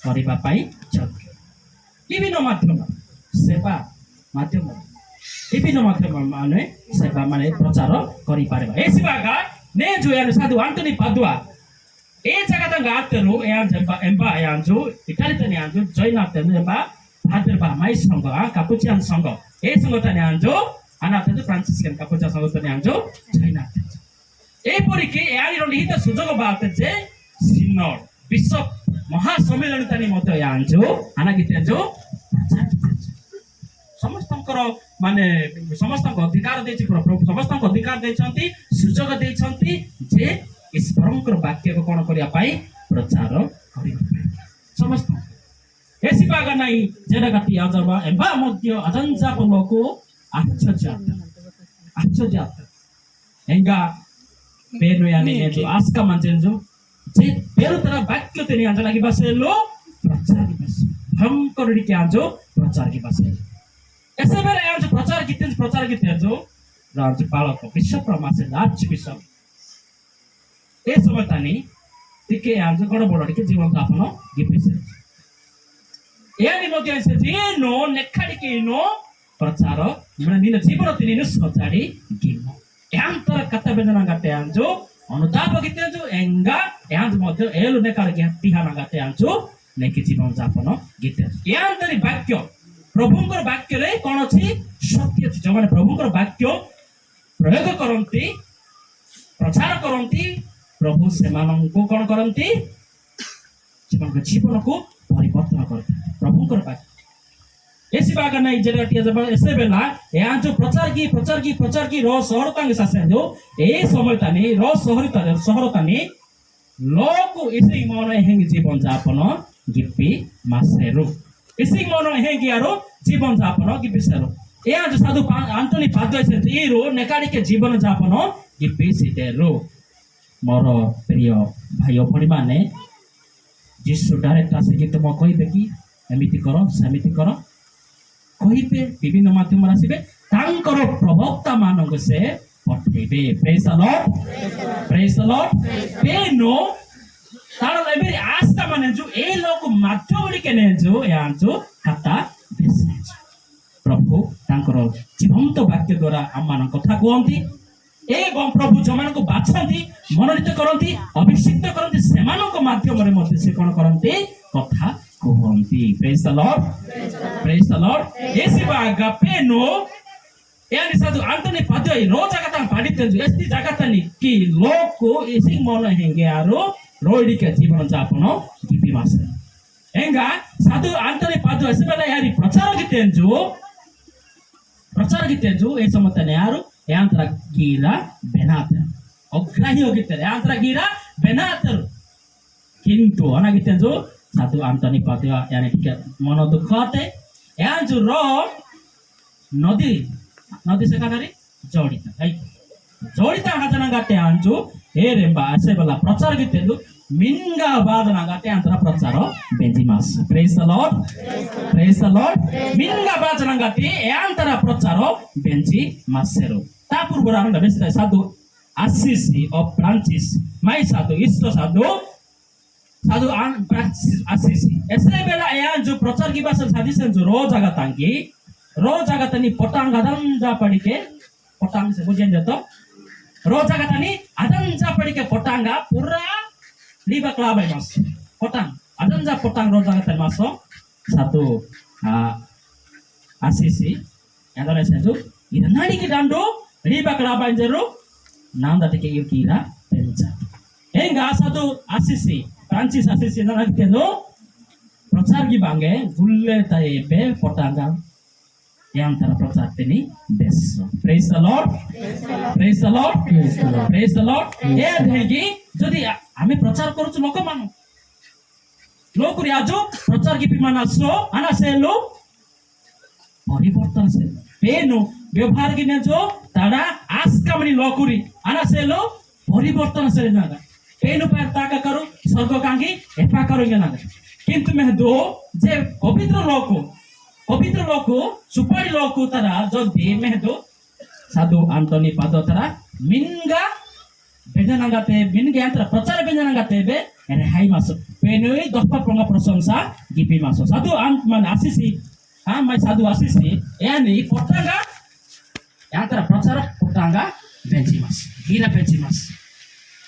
କରିବା ପାଇଁ ଯୋଗ୍ୟ। ବିଭିନ୍ନ ମାଧ୍ୟମ ସେବା ମାଧ୍ୟମ ବିଭିନ୍ନ ମାଧ୍ୟମ ମାନେ ସେବା ମାନେ ପ୍ରଚାର କରିପାରିବା। ଏ sebagai ne jo yang satu Anthony Padua e jaga tangga atenu yang jemba emba yang jo Itali tani yang jo join atenu emba hadir ba mai sangha Capuchin sangha e sangha tani yang jo anak itu Franciscan Capuchin sangha tani yang jo join atenu e poriki e ani rondi hita sujogo ba atenu synod bishop महासम्मेलन तनी मत यांजो आना गितेजो समस्तଙ୍କର ମାନେ ସମସ୍ତଙ୍କ ଅଧିକାର ଦେଇଛି ପ୍ରଭୁ ସମସ୍ତଙ୍କ ଅଧିକାର ଦେଇଛନ୍ତି ସୁଯୋଗ ଦେଇଛନ୍ତି ଯେ ଈଶ୍ୱରଙ୍କର ବାକ୍ୟକୁ କ'ଣ କରିବା ପାଇଁ ପ୍ରଚାର କରିବା ପାଇଁ ସମସ୍ତ ଏସି ବାଗ ନାହିଁ ଯେଟା କାଟି ଆଜବା ଏବା ମଧ୍ୟ ଅଜଞ୍ଜା ପର୍ବକୁ ଆଶ୍ଚର୍ଯ୍ୟ ଏଙ୍ଗା ବେନୁୟାନି ଏଜୁ ଆସ୍କା ମାଞ୍ଜେଜୁ जे बेरो तरह वाक्य तेनी आंजा लागि बसे लो प्रचार की बस हम करोड़ी के आंजो प्रचार की बसे ऐसे बेरे आंजो प्रचार की जो राज बालक विश्व प्रमासे राज विश्व ए समय तानी तिके आंजो गड बडडी के जीवन यापन गिपिसे यानी मध्ये ऐसे जे नो नेखाडी के नो प्रचार मन दिन जीवन तिनी नो सचाडी गिनो यांतर कथा बेजना गटे आंजो अनुताप गितेजु एंगा यांज मध्य एलु नेकार के तिहाना गाते आंजु नेकी जीवन यापन गितेजु यांतरी वाक्य प्रभुंकर वाक्य रे कोन अछि सत्य अछि जो माने प्रभुंकर वाक्य प्रयोग करंती प्रचार करंती प्रभु सेमान को कोन करंती जीवन को परिवर्तन करते प्रभुंकर वाक्य ऐसी बात नहीं जेरा टिया जब ऐसे बेला यहाँ जो प्रचार की रो शहर तांगे सासे जो ए समय तानी रो शहर तानी लोग इसी मन हेंग जीवन यापन गिपी मासेरु इसी मन हेंग यारो जीवन यापन गिपी सेरु यहाँ जो साधु आंटनी पादुआ से ए रो नेकाडी के जीवन यापन गिपी सिटेरु मोर प्रिय भाई भणी माने जिसु डायरेक्ट आसे कि तुम कहिबे कि एमिति करो समिति करो कहिबे विभिन्न माध्यम आसीबे तांकर प्रवक्ता मानक से पठेबे प्रेज द लॉर्ड पेनो तार एबे आस्था माने जो ए लोक माध्यम के ने जो यान जो खाता देशे प्रभु तांकर जीवंत वाक्य द्वारा आमान कथा कहंती एवं प्रभु जमान को बाछंती मनोनीत करंती अभिषिक्त करंती सेमानक माध्यम रे मध्ये से कोन करंती कथा कहंती प्रेज द लॉर्ड एसी बागा पेनो यानी साधु आंटनी पादुआ रो जगता पाडिते एस्ती जगतानी कि लोको एसी मन हेंगे आरो रोइडी के जीवन यापन गिपी मासे एंगा साधु आंटनी पादुआ से बेला यारी प्रचार गीते जो ए समतने यारो यांत्रा गिरा बेनात अग्राही होगिते यांत्रा गिरा बेनात किंतु अना गीते जो साधु आंटनी पादुआ यानी कि मन दुख आते यहाँ जो रो नदी से कानारी जोड़िता हजना गाते आंजु ए रेंबा ऐसे वाला प्रचार गीते जो मिंगा बादना गाते अंतरा प्रचार बेंजी मास प्रेज द लॉर्ड मिंगा बादना गाते अंतरा प्रचार बेंजी मासेरो ता पूर्व रांग बेस्ता साधु आसीसी ऑफ फ्रांसिस माई साधु इष्ट साधु आन आसीसी ऐसे बेला यहाँ जो प्रचार की बात साधिसन जो रो जगह तनी पटांग अदंजा पड़ी के पटांग से बुझें जातो रो जगह तनी अदंजा पड़ी के पटांगा पूरा लीबा क्लाब है मास पटांग अदंजा पटांग रो जगह तनी मासो साधु आसीसी यादने से जो इधर नाड़ी की डांडो लीबा क्लाब है जरूर नाम दाते के युकीरा पेंचा एंगा साधु आसीसी फ्रांसिस आसीसी ना रखते दो प्रचार की बांगे गुल्ले ताये पे पटांगा yang antara प्रचार तेनी बेस प्रेज द लॉर्ड ए देगी जदी आमे प्रचार करूछु लोक मानो लोक रियाजो प्रचार की पिमाना सो आना से लो परिवर्तन से पेनो व्यवहार की ने जो ताड़ा आस्कामनी लोकुरी आना से लो परिवर्तन से नागा पेनो पर ताका करो स्वर्ग कांगी एपा करोगे नागा किंतु मैं दो जे पवित्र लोक सुपारी लोक तरा जो दे में दो साधु आंटनी पादो तरा मिंगा bencana ngate bingi antara procar bencana ngate be ere hai maso penui dopa pronga prasangsa gibi maso satu man asisi mai sadu asisi yani potanga antara procar potanga benci mas gira benci mas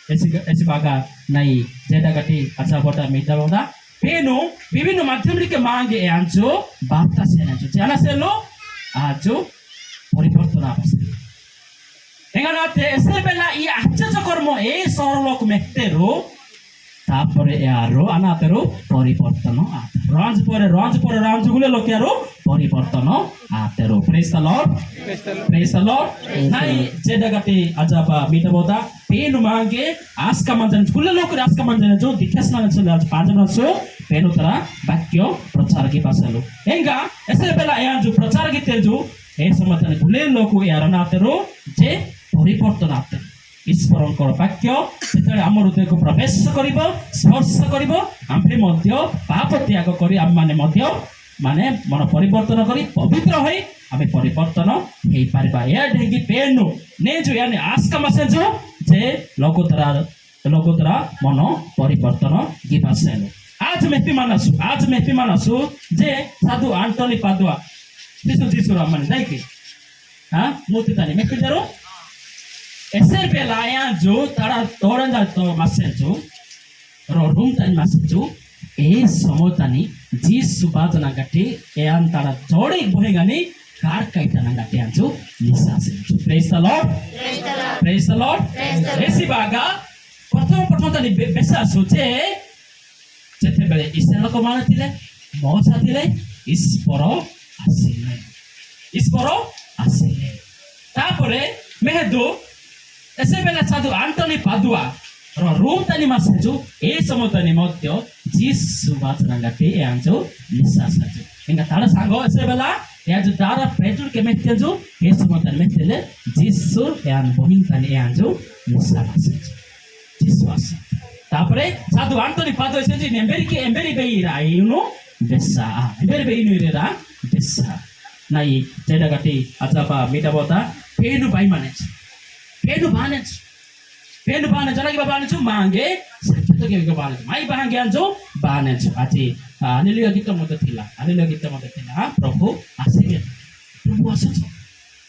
esi baga nai jeda gati acha bota mita boda penu বিভিন্ন মাধ্যম থেকে মাঙ্গে আনছো বার্তা সেনাছো জানা Cello আজো পরিবর্তন আসছে এখানে এসেবেলা ই আশ্চর্য কর্ম এই সরলক মেক্তেরো তারপরে আরো আনাতেরো পরিবর্তন আতে রঞ্জ পরে রঞ্জগুলো লোকেরো পরিবর্তন আতেরো প্রেজ দ্য লর্ড নাই যে জায়গাতে আজাবা মিটাবোদা পেন মাঙ্গে আজকা মানজান গুলো লোক আজকা মানজান जो दिखास ना चले आज पांच नसो पेन उतरा वाक्य प्रचार के पासलो एंगा एसेबेला या जो प्रचार के तेजो ए समतने गुले लोक यार नातेरो जे পরিবর্তন আতে ঈশ্বরଙ୍କର ବାକ୍ୟ ଯେତେବେଳେ ଆମ ହୃଦୟକୁ ପ୍ରବେଶ କରିବ ସ୍ପର୍ଶ କରିବ ଆମେ ମଧ୍ୟ ପାପ ତ୍ୟାଗ କରି ଆମମାନେ ମଧ୍ୟ ମାନେ ମନ ପରିବର୍ତ୍ତନ କରି ପବିତ୍ର ହୋଇ ଆମେ ପରିବର୍ତ୍ତନ ହେଇପାରିବା ଏହା ଢେଙ୍ଗି ପେନୁ ନେ ଯୋ यानी आस्का मासे जो जे লগোতরা মন পরিবর্তন গিবাসেন आज মেহমান আসু যে সাধু আন্টনি পাদুয়া যিশু মানে যাই কি হ্যাঁ মূর্তি তানি মেকি জারো এসের বেলায়া जो তারা তোরন তো মাসে जो রুম তানি মাসে जो এই সময় তানি যিশু বাজনা গাটি এয়ান তারা জড়ে বহেগানি কার কাইতানা গাটি আনছো নিসাসে প্রেজ দ্য লর্ড এসি বাগা প্রথম তানি বেসা সুচে যেতেবেলে ইসরায়েল লোক মানে ଥିଲେ মৌসা ଥିଲେ ଈଶ୍ୱର ଆସିଲେ ତାପରେ মেহেদু এসেবেলা সাধু আন্টনি পাদুয়া রুম তানি মাসেজু এই সময় তানি মধ্য যিশু বাচনা গাটি আনছো নিঃশ্বাস আছো ఇంకా তার সাঙ্গ এসেবেলা యాజు దారా పేతురు কে మెత్తెజు এই সময় তানি মেత్తెলে যিশু యాন বহিন তানি আনছো নিঃশ্বাস আছো যিশু আসে তারপরে সাধু আন্টনি পাদু এসেজি এম্বেরি বেইরা ইউনো বেসা এম্বেরি বেইনো ইরেরা বেসা নাই যেটা গাটি আজাবা মিটাবতা পেনু বানে জনাকি বানে छु मांगे सत्य के बाने माई बांगे आंजो बाने छु आजी हालेलुया गीत मते थिला प्रभु आसीबे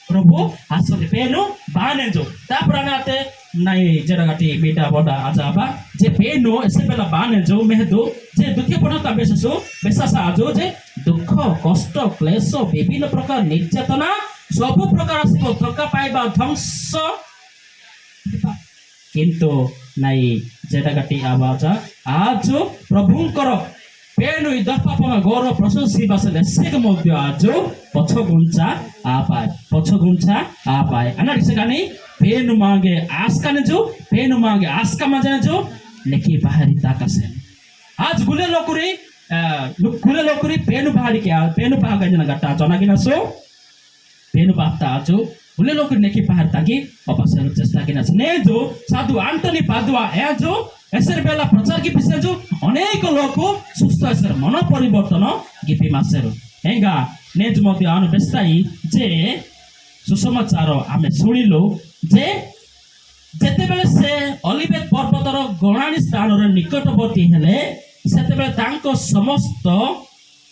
प्रभु आसले पेनु बाने जो तापरानाते नाई जेड़ा गाटी बेटा बड़ा आजाबा जे पेनु एसे बेला बाने जो मेहदो जे दुखी पड़ता बेसासा आजो जे दुख कष्ट क्लेश विभिन्न प्रकार निर्यातना सब प्रकार आसिबो धक्का पाइबा ध्वंस किंतु नाई जेटा गाटी आवाज आज प्रभुंकर पेनु दफापमा गौरव प्रशंसी बासले सेक मध्य आज पछगुंचा आपाय अनाडी सेगानी पेनु मांगे आस्काने जो पेनु मांगे आस्का माजने जो नेकी बाहरी ताकासे आज गुले लोकुरी पेनु बाहागा जना गट्टा जनागिना सो पेनु बाता आजो गुले लोकुरी नेकी बाहर तागी अपासन चेष्टा किना ने जो साधु आंटनी पादुआ ए जो एसर बेला प्रचार की पिसे जो अनेक लोक सुस्थ एसर मन परिवर्तन गिपी मासेर हेंगा नेज मध्य आनु बेस्ताई जे सुसमाचार आमे सुनिलो जे जेते बेले से अलिवेट पर्वतर गणानी स्थान निकटवर्ती हेले सेते बेले तांको समस्त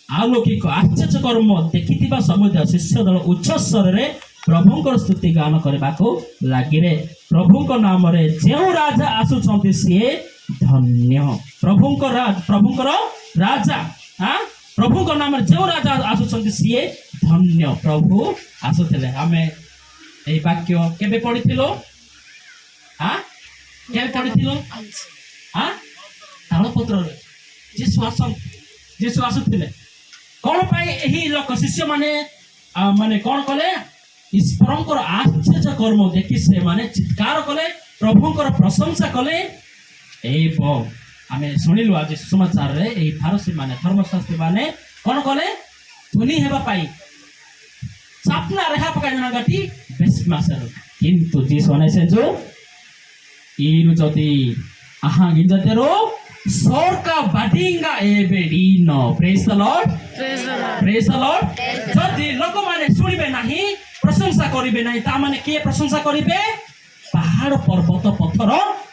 आलौकिक आश्चर्य कर्म देखिथिबा समुदाय शिष्य दल उच्च स्वर रे प्रभुंकर स्तुति गान करबाको लागिरे प्रभुंकर नाम रे जेउ राजा आसुछन्ति से धन्य प्रभुंकर राजा प्रभुंकर नाम रे जेउ राजा आसुछन्ति से धन्य प्रभु आसुथिले आमे एई वाक्य केबे पढिथिलो तालपत्र रे जीशु आसुथिले कोन पाई एही लोक शिष्य माने माने कोन कले ईश्वरंकर आश्चर्य कर्म देखि से माने चित्कार कले प्रभुंकर प्रशंसा कले एवं आमे सुनिलु आज समाचार रे एही फारसी माने धर्मशास्त्री माने कोन कले धनी हेबा पाई सपना रेहा पकाय जना गटी बेस मासर किंतु जीशु अनेसे जो इरु जति आहा गिंजतेरो सोरका बाडिंगा एबेडीनो प्रेज द लॉर्ड जदि लोक माने सुनिबे नाही प्रशंसा करिबे नाही ता माने के प्रशंसा करिबे ପାହାଡ଼ ପର୍ବତ ପଥର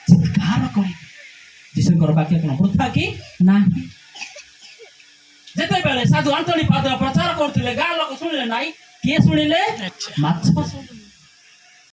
ଚିତ୍କାର କରିବେ। ଯୀଶୁଙ୍କର ବାକ୍ୟ କ'ଣ ବୃଥା କି ନାହିଁ? ଯେତେବେଳେ ସାଧୁ ଆଣ୍ଟୋନି ପାଦୁଆ ପ୍ରଚାର କରୁଥିଲେ ଗାଁ ଲୋକ ଶୁଣିଲେ ନାହିଁ, କିଏ ଶୁଣିଲେ? ମାଛ ଶୁଣିଲେ।